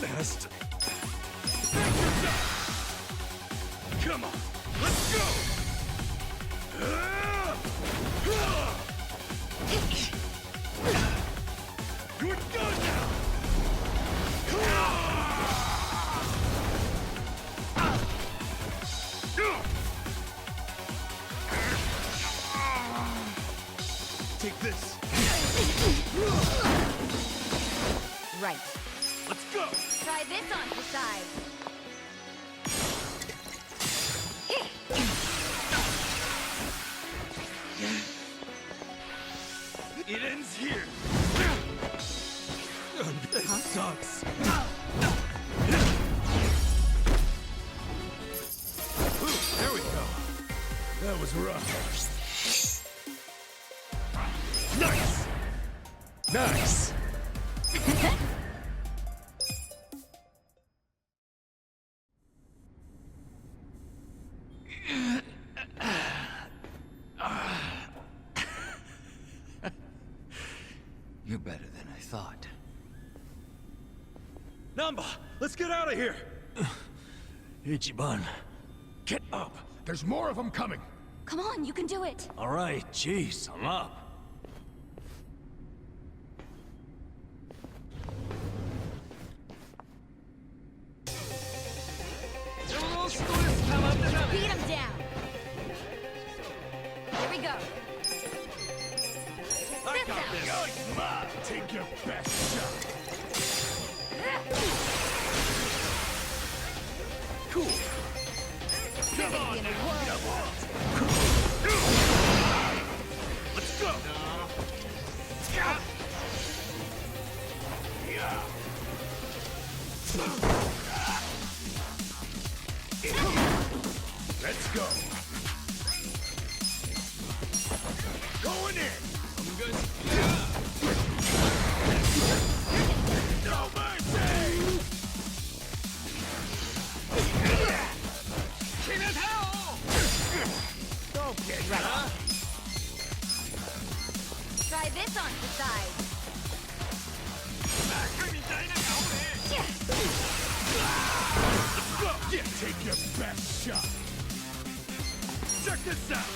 best. Come on, let's go! You're done now! Take this. Right. Let's go! Try this on the side. It ends here. That sucks. Ooh, there we go. That was rough. Nice. Nice. You're better than I thought. Namba, let's get out of here. Ichiban, get up. There's more of them coming. Come on, you can do it. All right, jeez, I'm up. Beat him down. Here we go. I got this. Come on, take your best shot. Cool. Come on, let's go. Let's go. Going in. I'm good. No mercy. Don't get ready. Try this on the side. Let's go. Yeah, take your best shot. Check this out.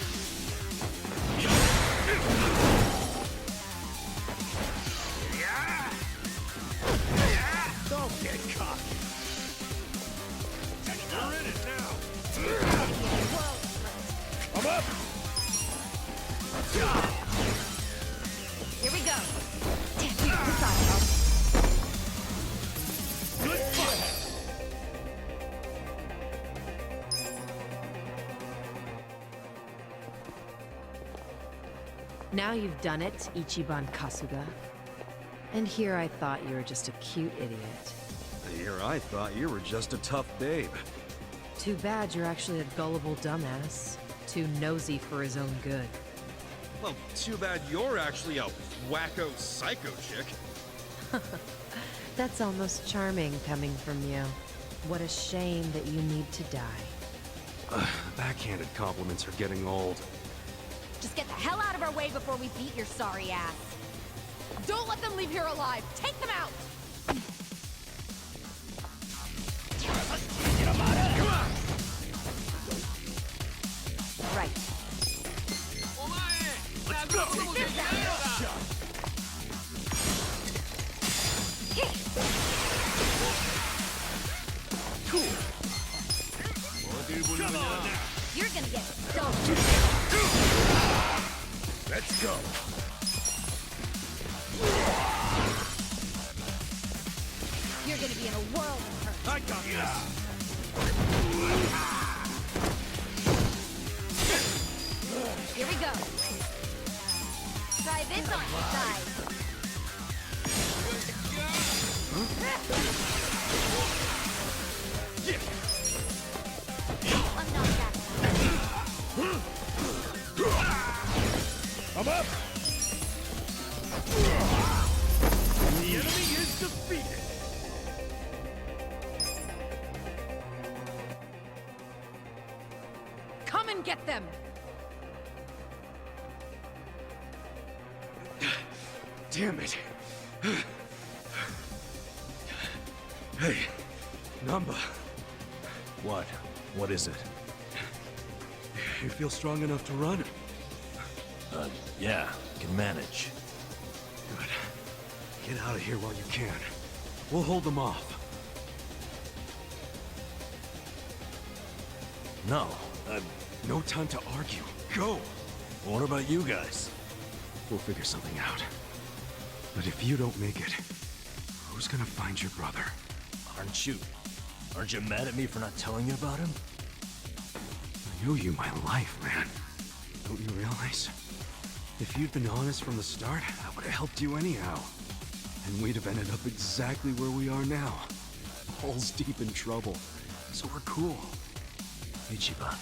Don't get caught. We're in it now. I'm up. Here we go. Good fight. Now you've done it, Ichiban Kasuga. And here I thought you were just a cute idiot. Here I thought you were just a tough babe. Too bad you're actually a gullible dumbass. Too nosy for his own good. Well, too bad you're actually a wacko psycho chick. That's almost charming coming from you. What a shame that you need to die. Backhanded compliments are getting old. Just get the hell out of our way before we beat your sorry ass. Don't let them leave here alive. Take them out. Right. Let's go. Cool. Come on now. You're gonna get so. Let's go. You're gonna be in a world of hurt. I got this. Here we go. Try this on the side. I'm not that. I'm up. The enemy is defeated. Come and get them. Damn it. Hey, Namba. What? What is it? You feel strong enough to run? Yeah, can manage. Good. Get out of here while you can. We'll hold them off. No, No time to argue. Go! what about you guys? We'll figure something out. But if you don't make it, who's gonna find your brother? Aren't you mad at me for not telling you about him? I owe you my life, man. Don't you realize? If you'd been honest from the start, I would have helped you anyhow. And we'd have ended up exactly where we are now. Balls deep in trouble. So we're cool. Ichiban.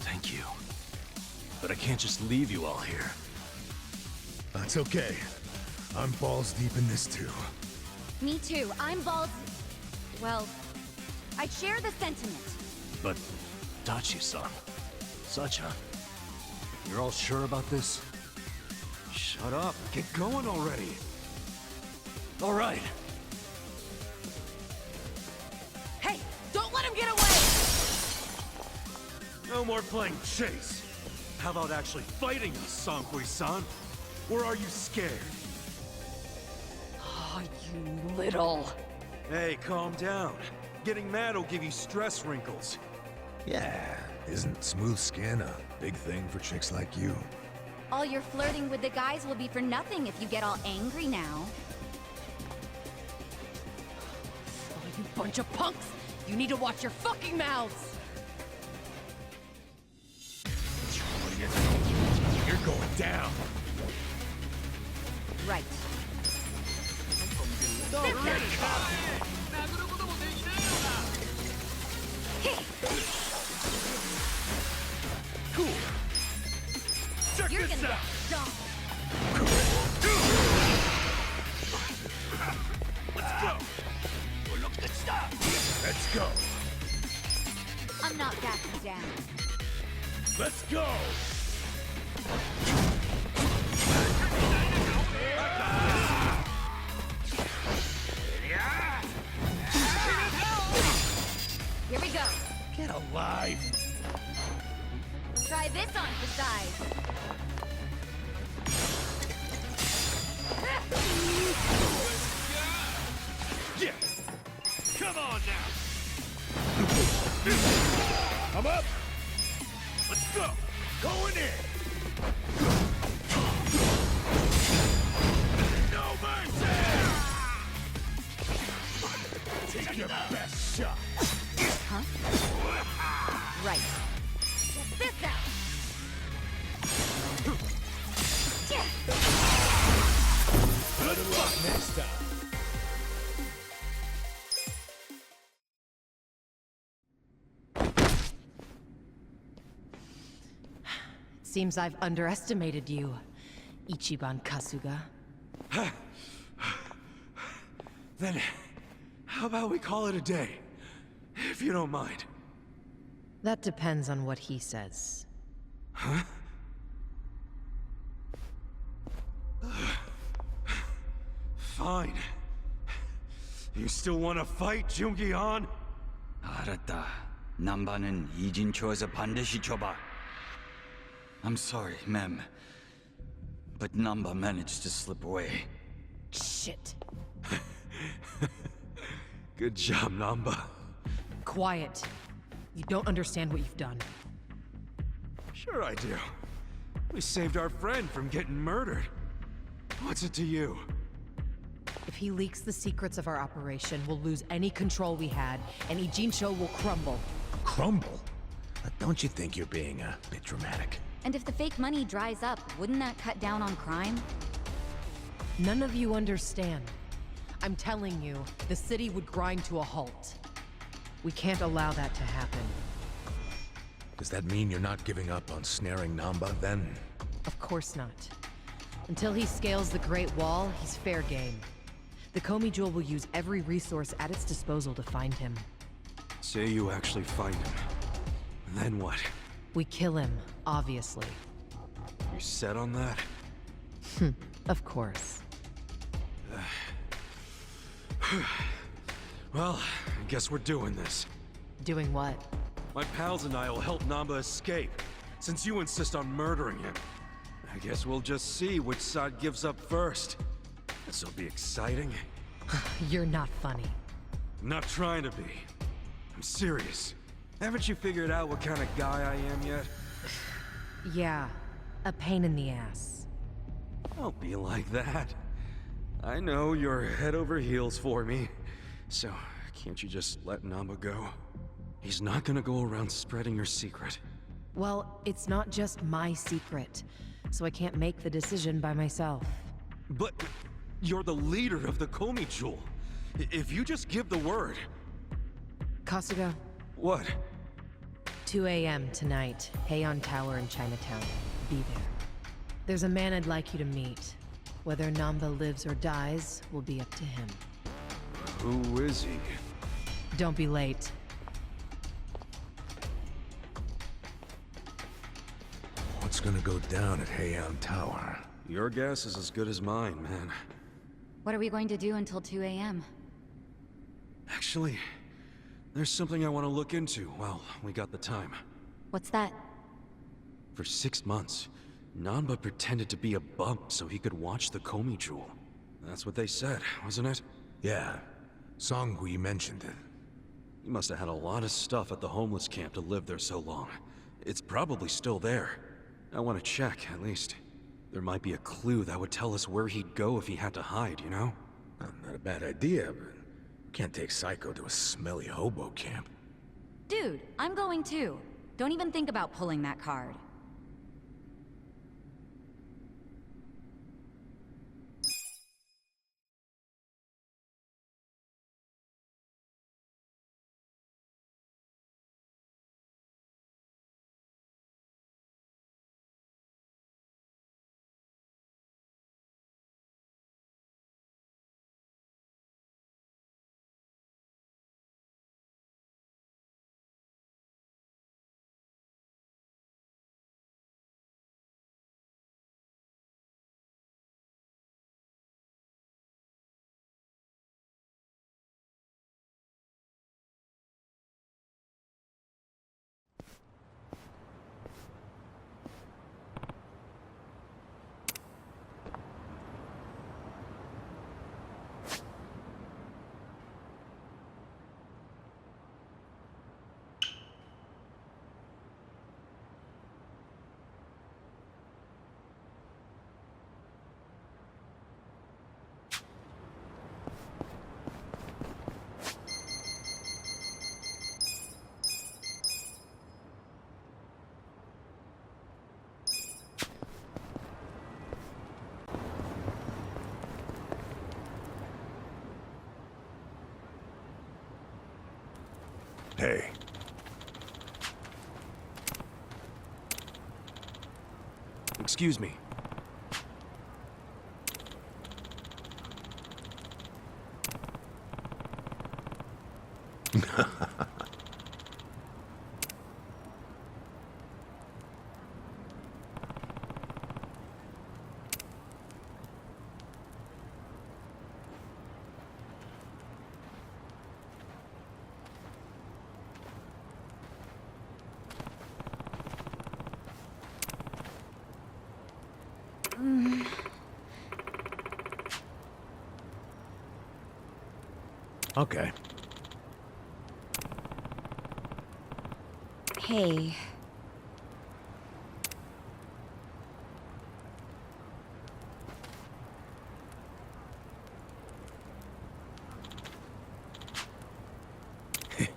Thank you. But I can't just leave you all here. That's okay. I'm balls deep in this too. Me too. I'm balls... Well, I share the sentiment. But, Dachi-san, Sacha, you're all sure about this? Shut up. Get going already. All right. Hey, don't let him get away! No more playing chase. How about actually fighting us, Sankui-san? Or are you scared? Oh, you little... Hey, calm down. Getting mad will give you stress wrinkles. Yeah, isn't smooth skin a big thing for chicks like you? All your flirting with the guys will be for nothing if you get all angry now. Oh, you bunch of punks! You need to watch your fucking mouths! You're going down. Right. Cool. Check You're this gonna out. get stomped. Let's go. I'm not backing down. Let's go. Here we go. Get alive. Try this on for size. Yeah. Come on now. I'm up. Let's go. Going in. No mercy. Take your best shot. Huh? Right. Check this out. Good luck next time. Seems I've underestimated you, Ichiban Kasuga. Then, how about we call it a day? If you don't mind. That depends on what he says. Fine. You still want to fight, Jungi-han? 알았다. 남바는 이진초에서 반드시 줘봐. I'm sorry, ma'am. But Namba managed to slip away. Shit. Good job, Namba. Quiet. You don't understand what you've done. Sure I do. We saved our friend from getting murdered. What's it to you? If he leaks the secrets of our operation, we'll lose any control we had, and Ijincho will crumble. Crumble? Don't you think you're being a bit dramatic? And if the fake money dries up, wouldn't that cut down on crime? None of you understand. I'm telling you, the city would grind to a halt. We can't allow that to happen. Does that mean you're not giving up on snaring Namba, then? Of course not. Until he scales the Great Wall, he's fair game. The Komi Jewel will use every resource at its disposal to find him. Say you actually find him. Then what? We kill him, obviously. You set on that? Of course. Well, I guess we're doing this. Doing what? My pals and I will help Namba escape, since you insist on murdering him. I guess we'll just see which side gives up first. This'll be exciting. You're not funny. I'm not trying to be. I'm serious. Haven't you figured out what kind of guy I am yet? Yeah, a pain in the ass. Don't be like that. I know you're head over heels for me, so can't you just let Namba go? He's not gonna go around spreading your secret. Well, it's not just my secret, so I can't make the decision by myself. But you're the leader of the Komi Jewel. If you just give the word... Kasuga, What? 2 a.m. tonight, Heian Tower in Chinatown. Be there. There's a man I'd like you to meet. Whether Namba lives or dies will be up to him. Who is he? Don't be late. What's gonna go down at Heian Tower? Your guess is as good as mine, man. What are we going to do until 2 a.m.? Actually, there's something I want to look into while we got the time. What's that? For 6 months, Namba pretended to be a bump so he could watch the Komi Jewel. That's what they said, wasn't it? Yeah, Songhui mentioned it. He must have had a lot of stuff at the homeless camp to live there so long. It's probably still there. I want to check, at least. There might be a clue that would tell us where he'd go if he had to hide, you know? Not a bad idea, but can't take Psycho to a smelly hobo camp. Dude, I'm going too. Don't even think about pulling that card. Hey. Excuse me. Okay. Hey. Hey.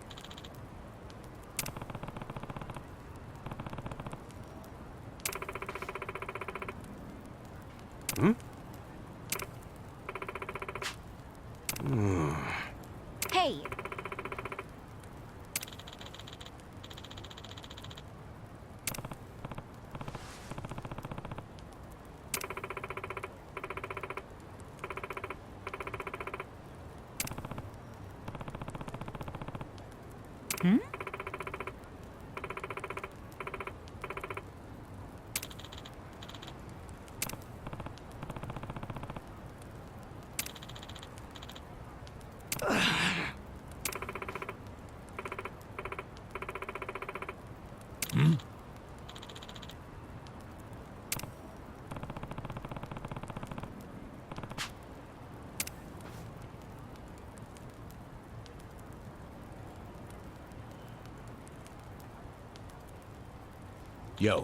Yo.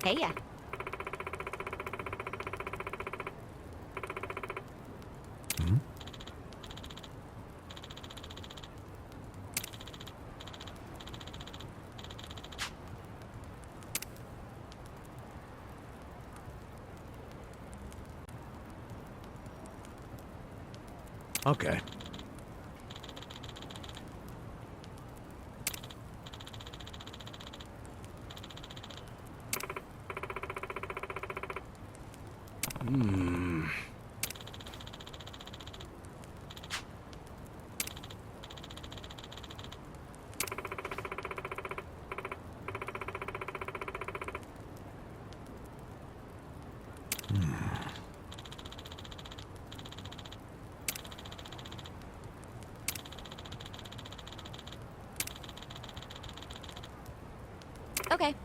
Hey, yeah. Okay. Okay.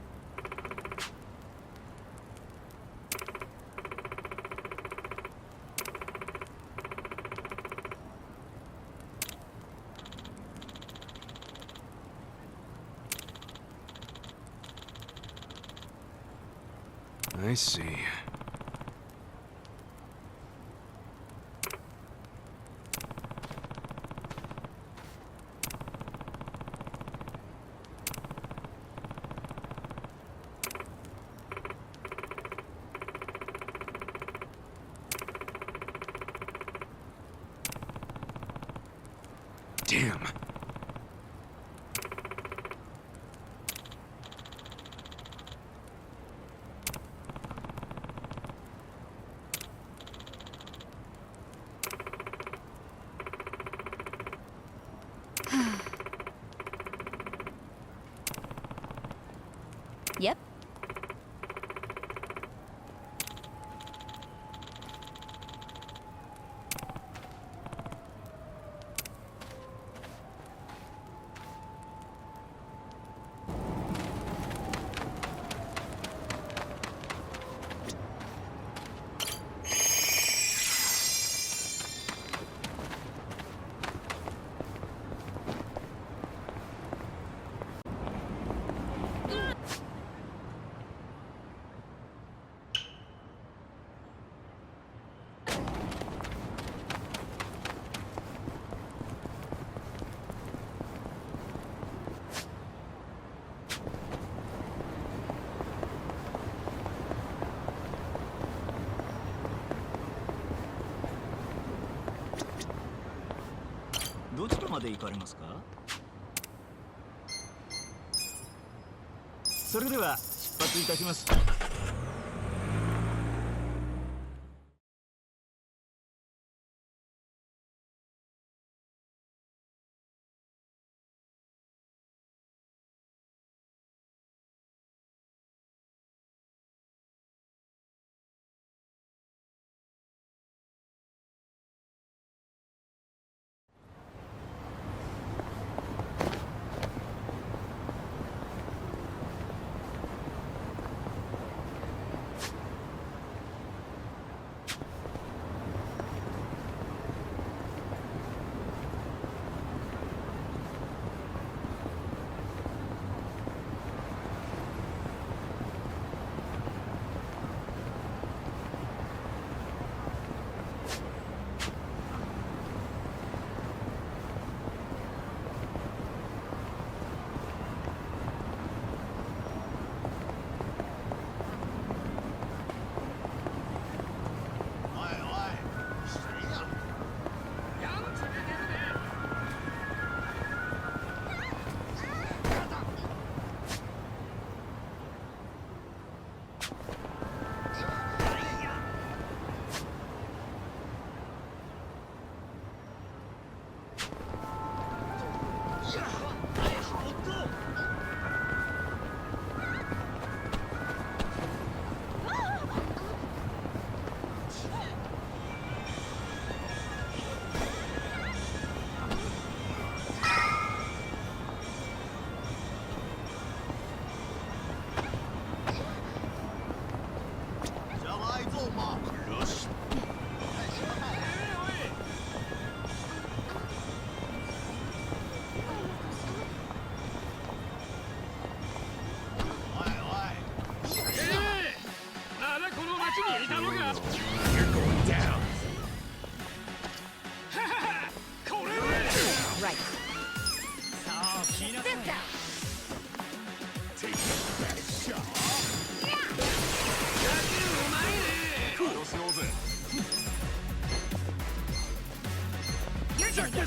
I see. Damn. Yep.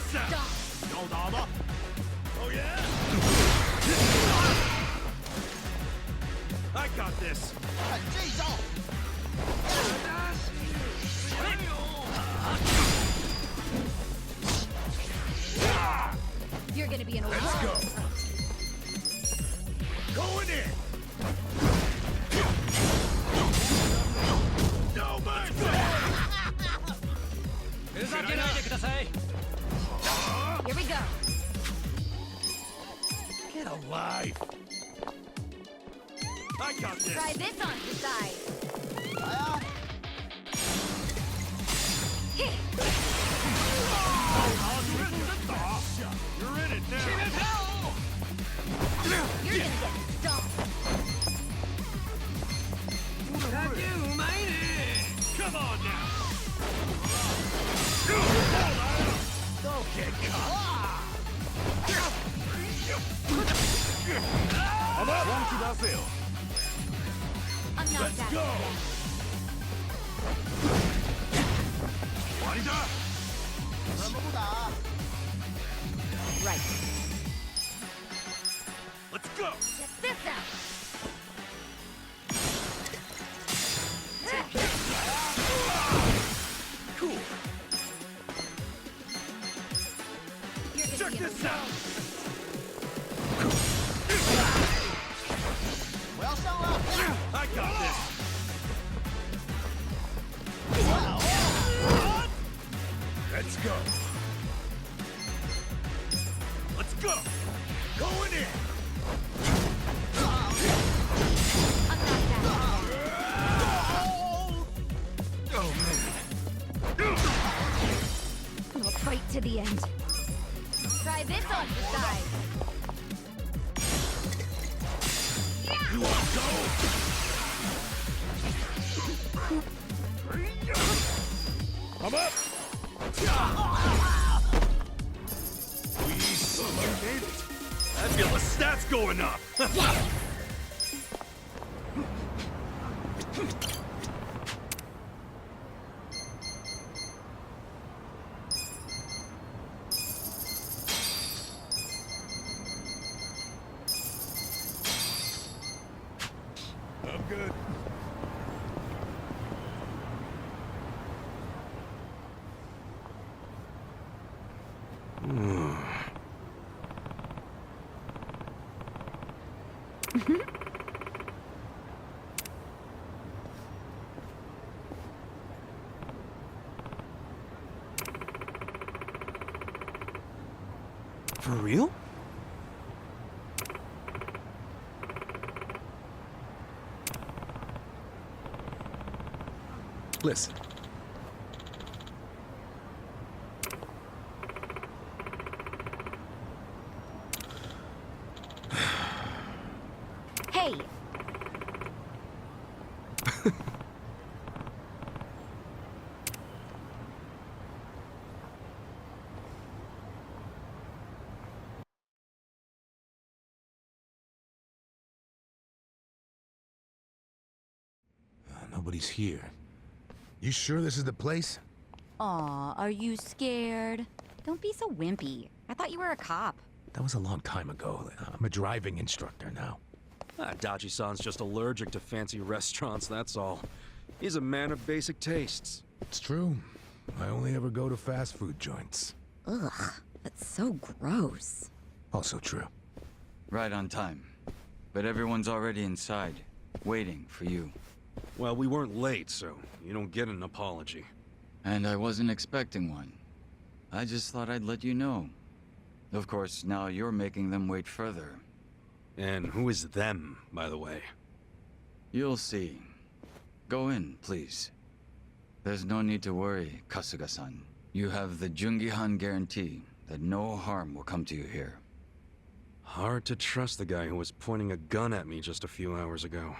this out! Stop. Oh yeah? I got this! You're gonna be in a Let's war. go! Going in! No mercy! Here we go. Get alive! I got this! Try this on the side. Heh. You're in it now! You're gonna get stomped. Come on now! Don't get caught! I'm up! I'm not Let's that go! right. Let's go! Check this out. Cool! You're gonna Check be in a this war. out! I got this! Let's go! Let's go! Going in! I'm not that. Oh man! We'll fight to the end. Try this on the side. You wanna go? I'm up! We made it! I feel the stats going up! I'm good. For real? Listen, Hey, nobody's here. You sure this is the place? aw, are you scared? Don't be so wimpy. I thought you were a cop. That was a long time ago. I'm a driving instructor now. Dachi-san's just allergic to fancy restaurants, that's all. He's a man of basic tastes. It's true. I only ever go to fast food joints. Ugh, that's so gross. Also true. Right on time. But everyone's already inside, waiting for you. Well, we weren't late, so you don't get an apology. And I wasn't expecting one. I just thought I'd let you know. Of course, now you're making them wait further. And who is them, by the way? You'll see. Go in, please. There's no need to worry, Kasuga-san. You have the Jungihan guarantee that no harm will come to you here. Hard to trust the guy who was pointing a gun at me just a few hours ago.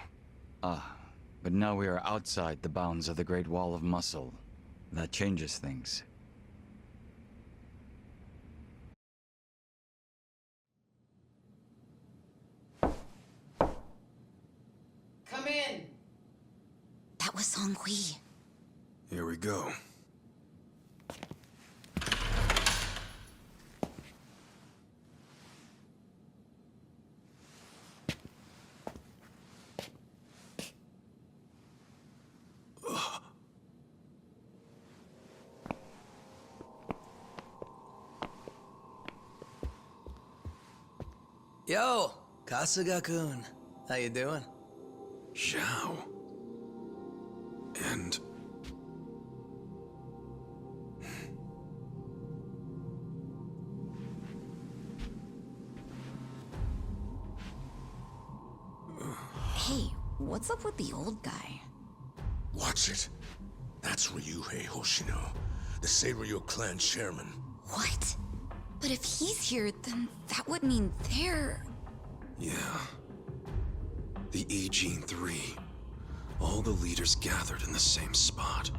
Ah, but now we are outside the bounds of the Great Wall of Muscle. That changes things. Come in. That was Song-Hui. Here we go. Yo, Kasuga-kun. How you doing? Zhao. And... Hey, what's up with the old guy? Watch it. That's Ryuhei Hoshino, the Seiryu clan chairman. What? But if he's here, then that would mean they're... yeah. The E-Gene 3. All the leaders gathered in the same spot.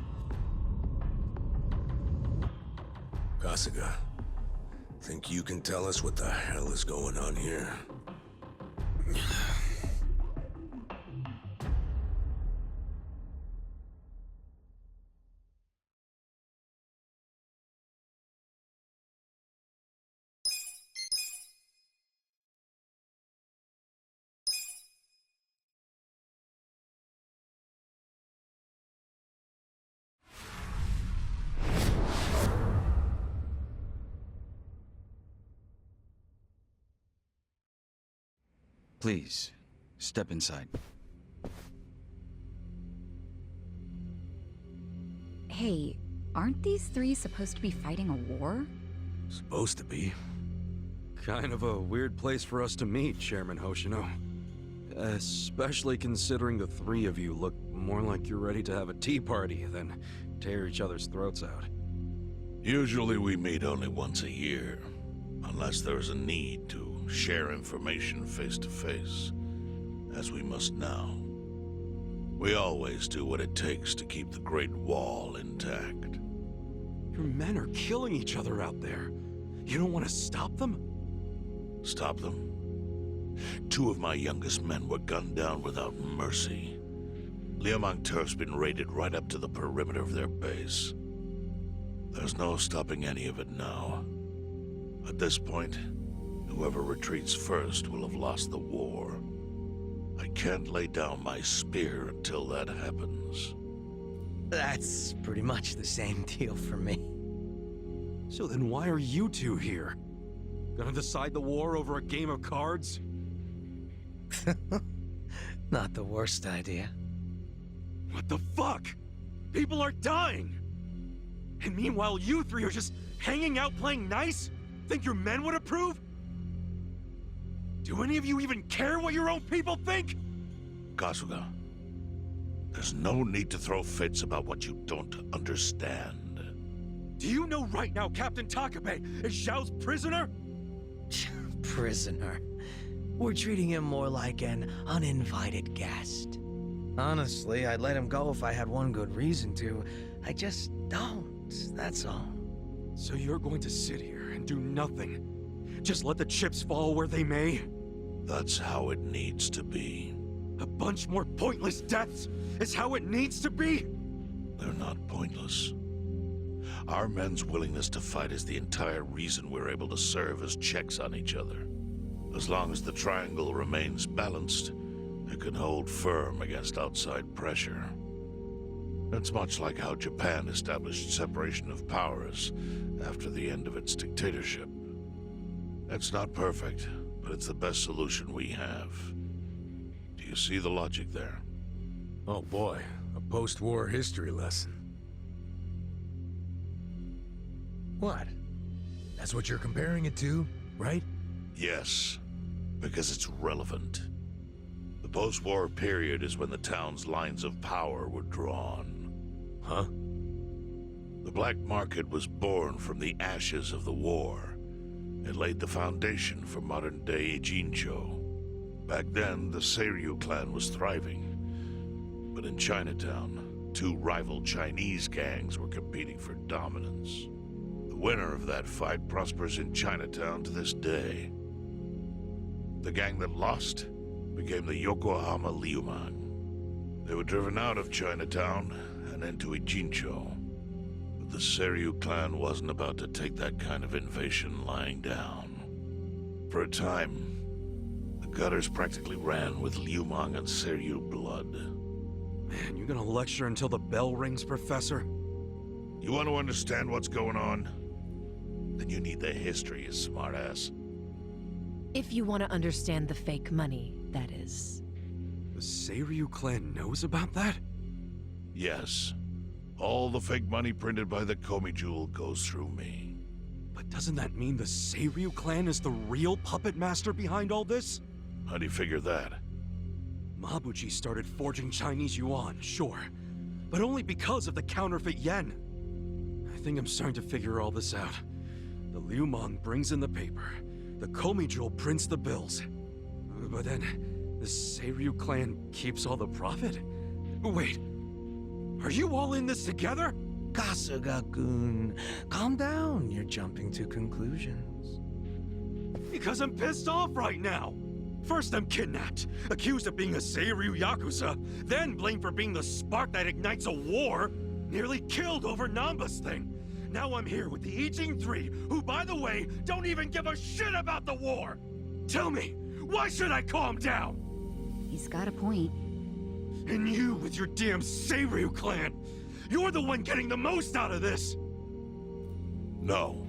Kasuga, think you can tell us what the hell is going on here? Please, step inside. Hey, aren't these three supposed to be fighting a war? Supposed to be. Kind of a weird place for us to meet, Chairman Hoshino. Especially considering the three of you look more like you're ready to have a tea party than tear each other's throats out. Usually we meet only once a year, unless there's a need to share information face to face, as we must now. We always do what it takes to keep the Great Wall intact. Your men are killing each other out there. You don't want to stop them? Stop them? 2 of my youngest men were gunned down without mercy. Liumang turf's been raided right up to the perimeter of their base. There's no stopping any of it now. At this point, whoever retreats first will have lost the war. I can't lay down my spear until that happens. That's pretty much the same deal for me. So then why are you two here? Gonna decide the war over a game of cards? Not the worst idea. What the fuck? People are dying! And meanwhile you three are just hanging out playing nice? Think your men would approve? Do any of you even care what your own people think? Kasuga, there's no need to throw fits about what you don't understand. Do you know right now Captain Takabe is Zhao's prisoner? Prisoner. We're treating him more like an uninvited guest. Honestly, I'd let him go if I had one good reason to. I just don't, that's all. So you're going to sit here and do nothing? Just let the chips fall where they may? That's how it needs to be. A bunch more pointless deaths is how it needs to be? They're not pointless. Our men's willingness to fight is the entire reason we're able to serve as checks on each other. As long as the triangle remains balanced, it can hold firm against outside pressure. It's much like how Japan established separation of powers after the end of its dictatorship. It's not perfect, but it's the best solution we have. Do you see the logic there? Oh boy, a post-war history lesson. What? That's what you're comparing it to, right? Yes, because it's relevant. The post-war period is when the town's lines of power were drawn. Huh? The black market was born from the ashes of the war. It laid the foundation for modern-day Ijincho. Back then, the Seiryu clan was thriving. But in Chinatown, 2 rival Chinese gangs were competing for dominance. The winner of that fight prospers in Chinatown to this day. The gang that lost became the Yokohama Liumang. They were driven out of Chinatown and into Ijincho. But the Seiryu clan wasn't about to take that kind of invasion lying down. For a time, the gutters practically ran with Liumang and Seiryu blood. Man, you gonna lecture until the bell rings, Professor? You want to understand what's going on? Then you need the history, you smartass. If you want to understand the fake money, that is. The Seiryu clan knows about that? Yes. All the fake money printed by the Komi Jewel goes through me. But doesn't that mean the Seiryu clan is the real puppet master behind all this? How do you figure that? Mabuchi started forging Chinese yuan, sure. But only because of the counterfeit yen. I think I'm starting to figure all this out. The Liu Meng brings in the paper. The Komi Jewel prints the bills. But then, the Seiryu clan keeps all the profit? Wait, are you all in this together? Kasuga-kun, calm down. You're jumping to conclusions. Because I'm pissed off right now. First I'm kidnapped, accused of being a Seiryu Yakuza, then blamed for being the spark that ignites a war, nearly killed over Namba's thing. Now I'm here with the Ijing Three, who, by the way, don't even give a shit about the war. Tell me, why should I calm down? He's got a point. And you with your damn Seiryu clan, you're the one getting the most out of this. No,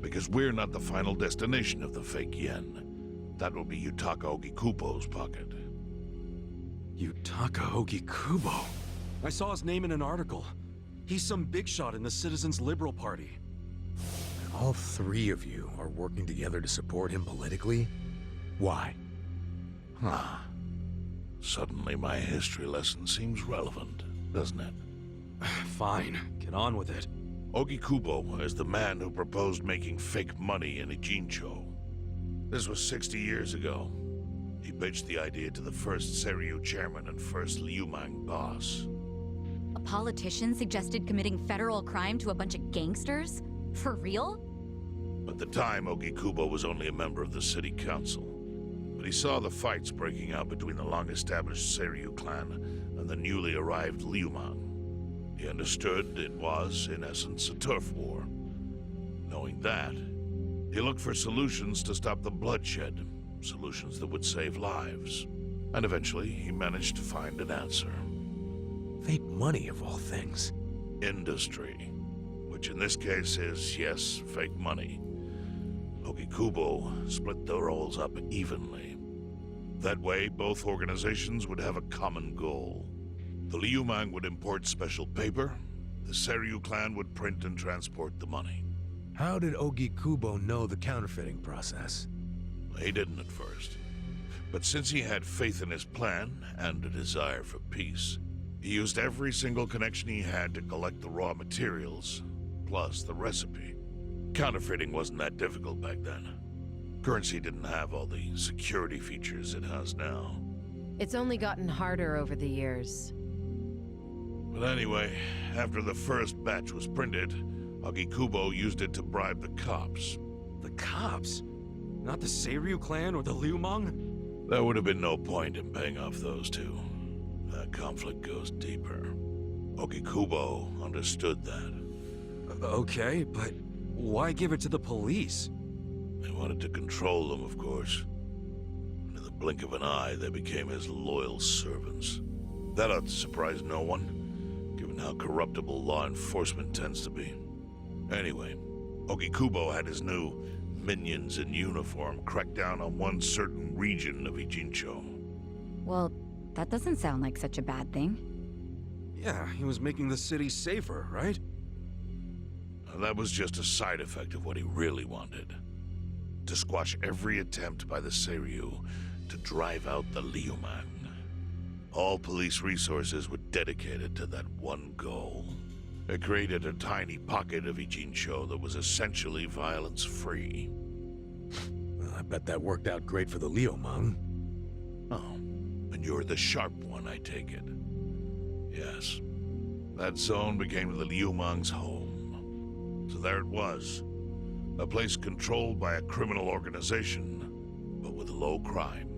because we're not the final destination of the fake yen. That will be Yutaka Ogikubo's pocket. Yutaka Ogikubo? I saw his name in an article. He's some big shot in the Citizens Liberal Party. All three of you are working together to support him politically? Why? Huh. Suddenly my history lesson seems relevant, doesn't it? Fine, get on with it. Ogikubo is the man who proposed making fake money in Ijincho. This was 60 years ago. He pitched the idea to the first Seiryu chairman and first Liu Meng boss. A politician suggested committing federal crime to a bunch of gangsters? For real? At the time, Ogikubo was only a member of the city council. But he saw the fights breaking out between the long-established Seiryu clan and the newly arrived Liu Meng. He understood it was, in essence, a turf war. Knowing that, he looked for solutions to stop the bloodshed, solutions that would save lives. And eventually, he managed to find an answer. Fake money, of all things. Industry. Which in this case is, yes, fake money. Ogikubo split the roles up evenly. That way, both organizations would have a common goal. The Liu Meng would import special paper, the Seiryu clan would print and transport the money. How did Ogikubo know the counterfeiting process? He didn't at first. But since he had faith in his plan and a desire for peace, he used every single connection he had to collect the raw materials, plus the recipe. Counterfeiting wasn't that difficult back then. Currency didn't have all the security features it has now. It's only gotten harder over the years. But anyway, after the first batch was printed, Ogikubo used it to bribe the cops. The cops? Not the Seiryu clan or the Liu Meng? There would have been no point in paying off those two. That conflict goes deeper. Ogikubo understood that. Okay, but why give it to the police? They wanted to control them, of course. And in the blink of an eye, they became his loyal servants. That ought to surprise no one, given how corruptible law enforcement tends to be. Anyway, Ogikubo had his new minions in uniform crack down on one certain region of Ijincho. Well, that doesn't sound like such a bad thing. Yeah, he was making the city safer, right? That was just a side effect of what he really wanted. To squash every attempt by the Seiryu to drive out the Liu Meng. All police resources were dedicated to that one goal. It created a tiny pocket of Ijincho that was essentially violence-free. Well, I bet that worked out great for the Liu Meng. Oh, and you're the sharp one, I take it. Yes. That zone became the Liu Meng's home. So there it was. A place controlled by a criminal organization, but with low crime.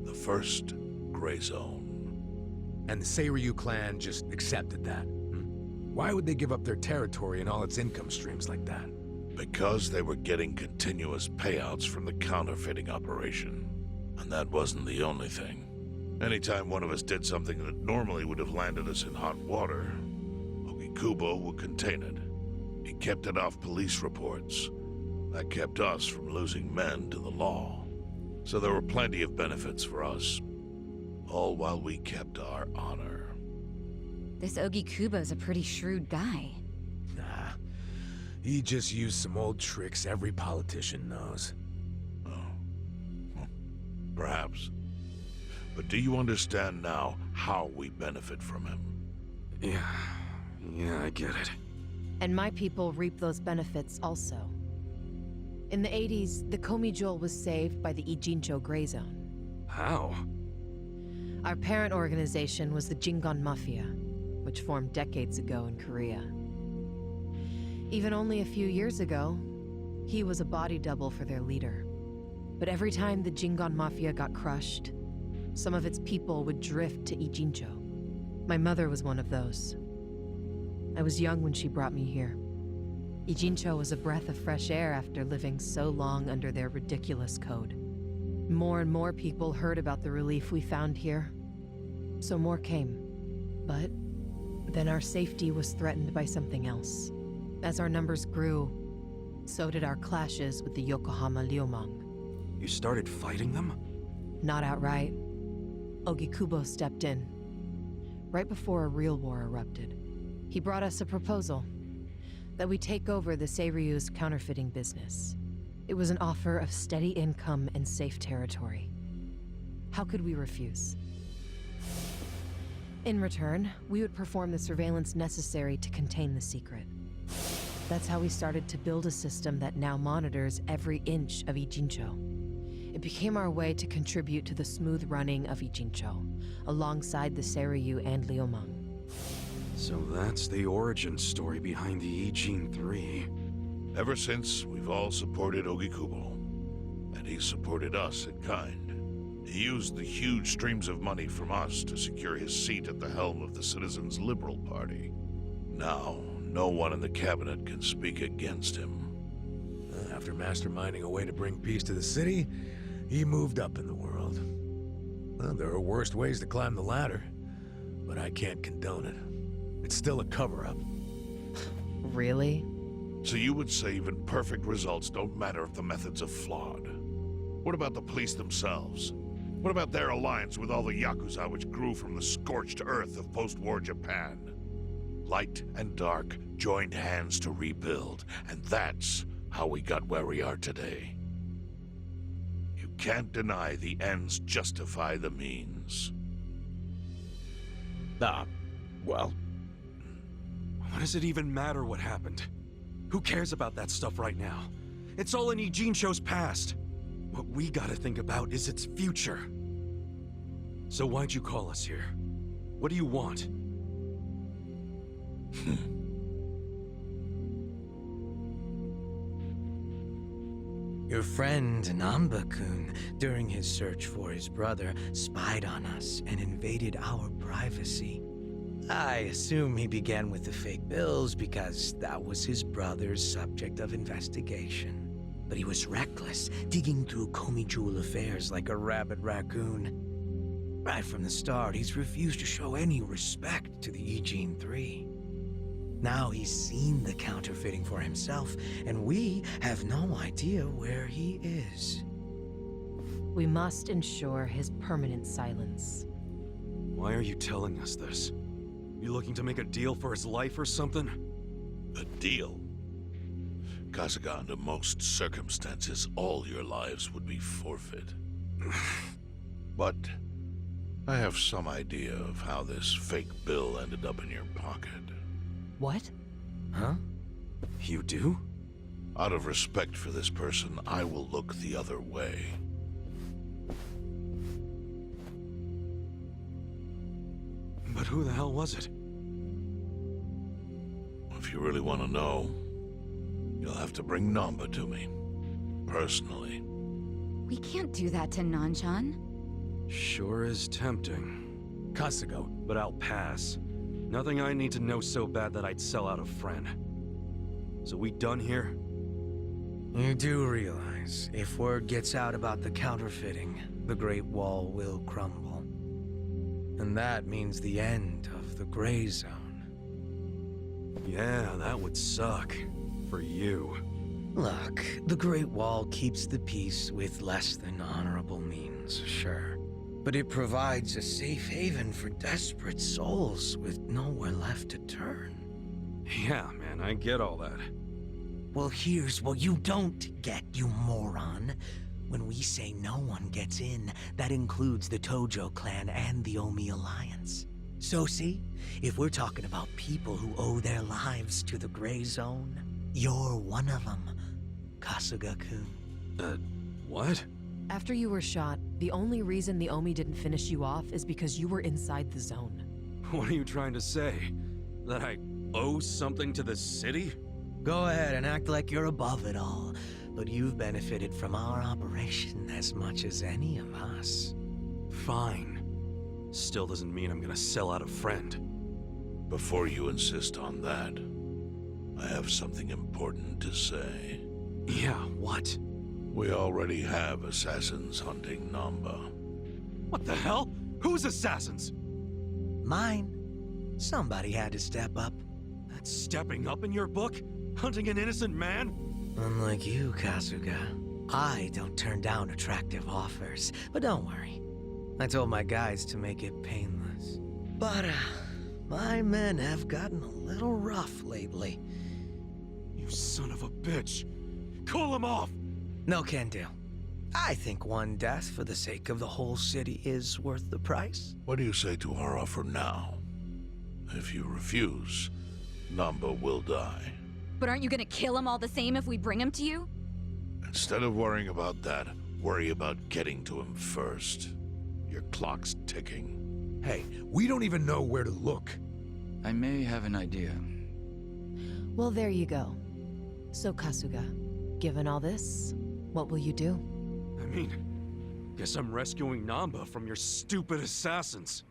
The first gray zone. And the Seiryu clan just accepted that. Why would they give up their territory and all its income streams like that? Because they were getting continuous payouts from the counterfeiting operation. And that wasn't the only thing. Anytime one of us did something that normally would have landed us in hot water, Ogikubo would contain it. He kept it off police reports. That kept us from losing men to the law. So there were plenty of benefits for us, all while we kept our honor. This Ogikubo's a pretty shrewd guy. Nah, he just used some old tricks every politician knows. Oh. Well, perhaps. But do you understand now how we benefit from him? Yeah, I get it. And my people reap those benefits also. In the 80s, the Komi Jewel was saved by the Ijincho Gray Zone. How? Our parent organization was the Jingon Mafia, which formed decades ago in Korea. Even only a few years ago, he was a body double for their leader. But every time the Jingon Mafia got crushed, some of its people would drift to Ijincho. My mother was one of those. I was young when she brought me here. Ijincho was a breath of fresh air after living so long under their ridiculous code. More and more people heard about the relief we found here, so more came. But then our safety was threatened by something else. As our numbers grew, so did our clashes with the Yokohama Liumang. You started fighting them? Not outright. Ogikubo stepped in, right before a real war erupted. He brought us a proposal, that we take over the Seiryu's counterfeiting business. It was an offer of steady income and safe territory. How could we refuse? In return, we would perform the surveillance necessary to contain the secret. That's how we started to build a system that now monitors every inch of Ijincho. It became our way to contribute to the smooth running of Ijincho, alongside the Seiryu and Liumang. So that's the origin story behind the Ijin 3. Ever since, we've all supported Ogikubo, and he supported us in kind. He used the huge streams of money from us to secure his seat at the helm of the Citizens' Liberal Party. Now, no one in the cabinet can speak against him. After masterminding a way to bring peace to the city, he moved up in the world. Well, there are worse ways to climb the ladder, but I can't condone it. It's still a cover-up. Really? So you would say even perfect results don't matter if the methods are flawed? What about the police themselves? What about their alliance with all the Yakuza which grew from the scorched earth of post-war Japan? Light and dark joined hands to rebuild, and that's how we got where we are today. You can't deny the ends justify the means. Well, What does it even matter what happened? Who cares about that stuff right now? It's all in Ijincho's past. What we gotta think about is its future. So why'd you call us here? What do you want? Your friend Namba-kun, during his search for his brother, spied on us and invaded our privacy. I assume he began with the fake bills because that was his brother's subject of investigation. But he was reckless, digging through Komi Jewel affairs like a rabid raccoon. Right from the start, he's refused to show any respect to the Ijin 3. Now he's seen the counterfeiting for himself, and we have no idea where he is. We must ensure his permanent silence. Why are you telling us this? You looking to make a deal for his life or something? A deal? Kasuga, under most circumstances, all your lives would be forfeit. But I have some idea of how this fake bill ended up in your pocket. What? Huh? You do? Out of respect for this person, I will look the other way. But who the hell was it? If you really want to know, you'll have to bring Namba to me. Personally. We can't do that to Nanchan. Sure is tempting. Kasuga, But I'll pass. Nothing I need to know so bad that I'd sell out a friend. So we done here? You do realize, if word gets out about the counterfeiting, the Great Wall will crumble. And that means the end of the Gray Zone. Yeah, that would suck. For you. Look, the Great Wall keeps the peace with less than honorable means, sure. But it provides a safe haven for desperate souls with nowhere left to turn. Yeah, man, I get all that. Well, here's what you don't get, you moron. When we say no one gets in, that includes the Tojo clan and the Omi Alliance. So see, if we're talking about people who owe their lives to the Gray Zone, you're one of them, Kasuga-kun. What? After you were shot, the only reason the Omi didn't finish you off is because you were inside the zone. What are you trying to say? That I owe something to the city? Go ahead and act like you're above it all, but you've benefited from our operation as much as any of us. Fine. Still doesn't mean I'm gonna sell out a friend. Before you insist on that, I have something important to say. Yeah, what? We already have assassins hunting Namba. What the hell? Who's assassins? Mine. Somebody had to step up. That's stepping up in your book? Hunting an innocent man? Unlike you, Kasuga, I don't turn down attractive offers. But don't worry. I told my guys to make it painless. But, my men have gotten a little rough lately. You son of a bitch! Call him off! No can do. I think one death for the sake of the whole city is worth the price. What do you say to our offer now? If you refuse, Namba will die. But aren't you gonna kill him all the same if we bring him to you? Instead of worrying about that, worry about getting to him first. Your clock's ticking. Hey, we don't even know where to look. I may have an idea. Well, there you go. So, Kasuga, given all this, what will you do? I mean, guess I'm rescuing Namba from your stupid assassins.